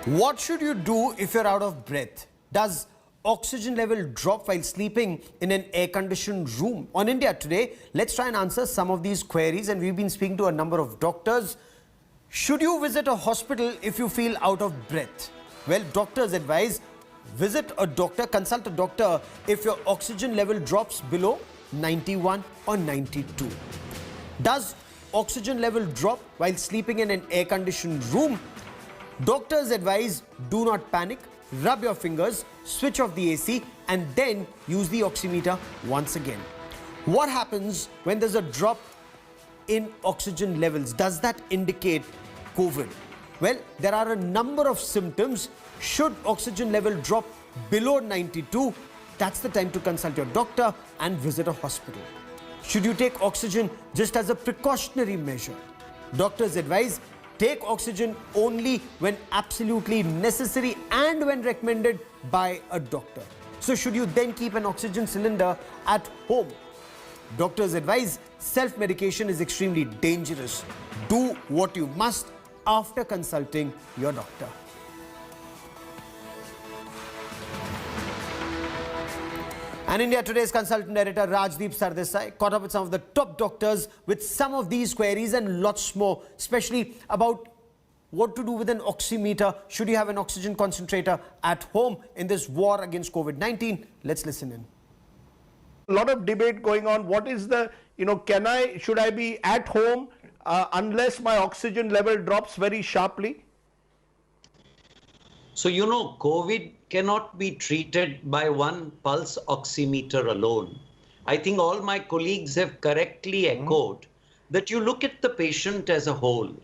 What should you do if you're out of breath? Does oxygen level drop while sleeping in an air-conditioned room? On India Today, let's try and answer some of these queries, and we've been speaking to a number of doctors. Should you visit a hospital if you feel out of breath? Well, doctors advise visit a doctor, consult a doctor if your oxygen level drops below 91 or 92. Does oxygen level drop while sleeping in an air-conditioned room? Doctors advise do not panic, rub your fingers, switch off the AC and then use the oximeter once again. What happens when there's a drop in oxygen levels? Does that indicate COVID? Well, there are a number of symptoms. Should oxygen level drop below 92, that's the time to consult your doctor and visit a hospital. Should you take oxygen just as a precautionary measure? Doctors advise take oxygen only when absolutely necessary and when recommended by a doctor. So should you then keep an oxygen cylinder at home? Doctors advise self-medication is extremely dangerous. Do what you must after consulting your doctor. And India Today's consultant editor Rajdeep Sardesai caught up with some of the top doctors with some of these queries and lots more, especially about what to do with an oximeter. Should you have an oxygen concentrator at home in this war against COVID-19? Let's listen in. A lot of debate going on. What is the, should I be at home unless my oxygen level drops very sharply? So, COVID cannot be treated by one pulse oximeter alone. I think all my colleagues have correctly echoed that you look at the patient as a whole.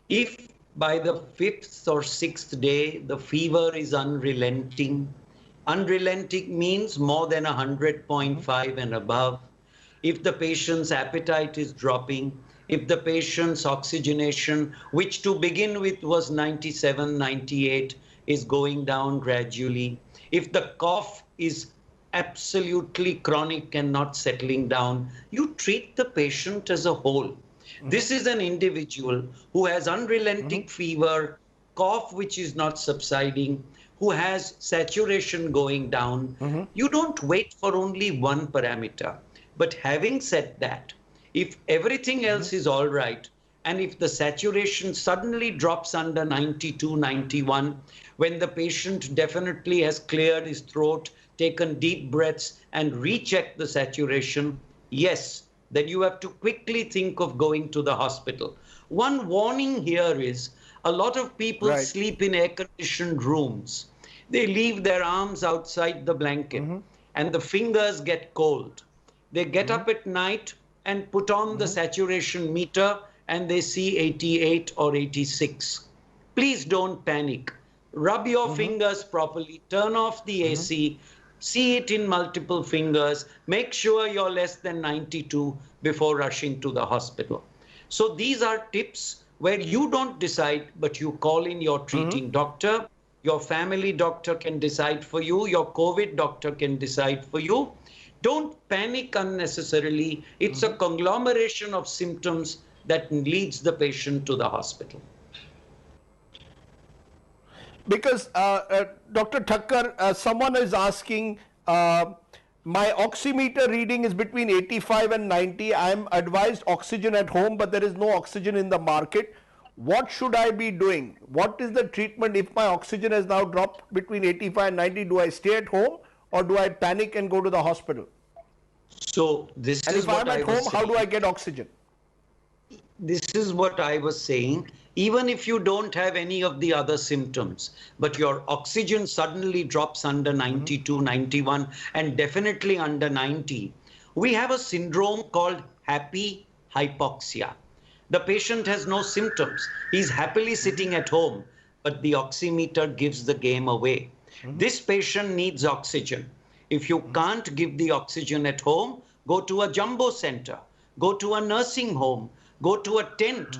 If by the 5th or 6th day, the fever is unrelenting means more than 100.5 and above. If the patient's appetite is dropping, if the patient's oxygenation, which to begin with was 97, 98, is going down gradually, if the cough is absolutely chronic and not settling down, you treat the patient as a whole. This is an individual who has unrelenting fever, cough which is not subsiding, who has saturation going down. You don't wait for only one parameter. But having said that, if everything else is all right, and if the saturation suddenly drops under 92, 91, when the patient definitely has cleared his throat, taken deep breaths and rechecked the saturation, yes, then you have to quickly think of going to the hospital. One warning here is a lot of people sleep in air-conditioned rooms. They leave their arms outside the blanket and the fingers get cold. They get up at night and put on the saturation meter and they see 88 or 86. Please don't panic. Rub your fingers properly, turn off the AC, see it in multiple fingers, make sure you're less than 92 before rushing to the hospital. So these are tips where you don't decide, but you call in your treating doctor, your family doctor can decide for you, your COVID doctor can decide for you. Don't panic unnecessarily. It's a conglomeration of symptoms that leads the patient to the hospital. Because Dr. Thakkar, someone is asking, my oximeter reading is between 85 and 90. I am advised oxygen at home, but there is no oxygen in the market. What should I be doing? What is the treatment if my oxygen has now dropped between 85 and 90? Do I stay at home or do I panic and go to the hospital? So this is what I was saying. And if I'm at home, how do I get oxygen? This is what I was saying. Even if you don't have any of the other symptoms, but your oxygen suddenly drops under 92, 91, and definitely under 90, we have a syndrome called happy hypoxia. The patient has no symptoms. He's happily sitting at home, but the oximeter gives the game away. This patient needs oxygen. If you can't give the oxygen at home, go to a jumbo center, go to a nursing home, go to a tent.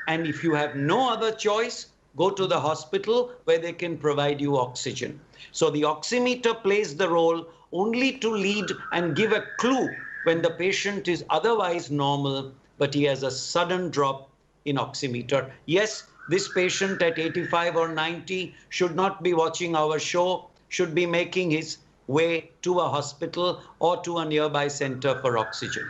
And if you have no other choice, go to the hospital where they can provide you oxygen. So the oximeter plays the role only to lead and give a clue when the patient is otherwise normal, but he has a sudden drop in oximeter. Yes, this patient at 85 or 90 should not be watching our show, should be making his way to a hospital or to a nearby center for oxygen.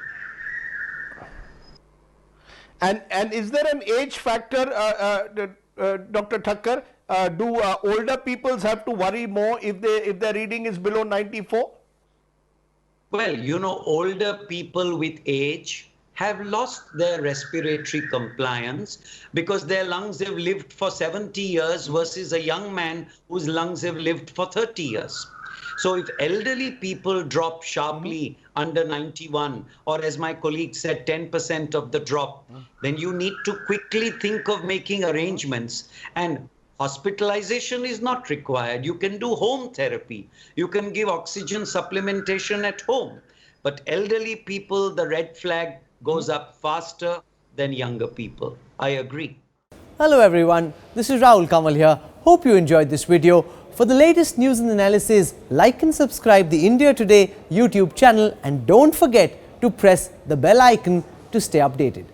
And is there an age factor, Dr. Thakkar? Do older peoples have to worry more if their reading is below 94? Well, you know, older people with age have lost their respiratory compliance because their lungs have lived for 70 years versus a young man whose lungs have lived for 30 years. So if elderly people drop sharply under 91, or as my colleague said, 10% of the drop, then you need to quickly think of making arrangements. And hospitalization is not required. You can do home therapy. You can give oxygen supplementation at home. But elderly people, the red flag goes up faster than younger people. I agree. Hello everyone, this is Rahul Kamal here. Hope you enjoyed this video. For the latest news and analysis, like and subscribe the India Today YouTube channel and don't forget to press the bell icon to stay updated.